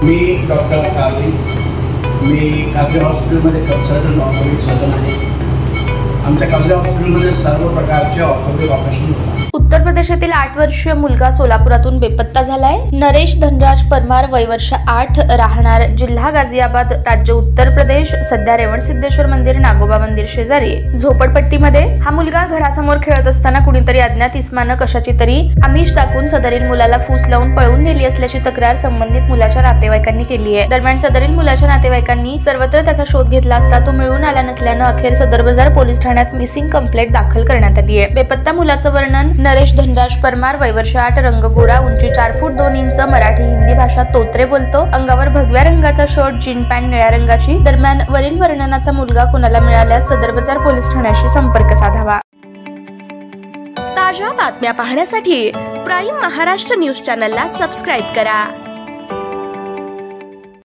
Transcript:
मी doctor Qadri, मी कादरी हॉस्पिटलमध्ये consultant orthopaedic surgeon आहे। आमच्या कादरी हॉस्पिटलमध्ये सर्व प्रकारचे ऑर्थोपेडिक ऑपरेशन होतात। उत्तर प्रदेशातील 8 वर्षीय मुलगा सोलापुरातून बेपत्ता झालाय। नरेश धनराज परमार, वय वर्ष 8, राहणार जिल्हा गाझियाबाद, राज्य उत्तर प्रदेश। सध्या रेवणसिद्धेश्वर मंदिर, नागोबा मंदिर शेजारी झोपडपट्टीमध्ये हा मुलगा घरासमोर खेळत असताना कुणीतरी अज्ञात इस्मानं कशाची तरी आमिष दाखवून सदरील मुलाला फूस लावून पळवून नेली असल्याची तक्रार संबंधित मुलाच्या नातेवाईकांनी केली आहे। दरम्यान सदरील मुलाच्या नातेवाईकांनी सर्वत्र त्याचा शोध घेतला असता तो मिळून आला नसल्यानं अखेर सदर बाजार पोलीस ठाण्यात मिसिंग कंप्लेंट दाखल करण्यात आली आहे। बेपत्ता मुलाचं वर्णन: नरेश धनराज परमार, वय वर्ष 8, रंग गोरा, उंची 4 फूट 2 इंच, मराठी हिंदी भाषा तोत्रे बोलतो, अंगावर भगव्या रंगाचा शर्ट, जीन पॅन्ट निळ्या रंगाची। दरम्यान वरील वर्णनाचा मुलगा कुणाला मिळाल्यास सदर बाजार पोलीस ठाण्याशी संपर्क साधावा। ताज्या बातम्या पाहण्यासाठी प्राईम महाराष्ट्र न्यूज चॅनलला सबस्क्राईब करा।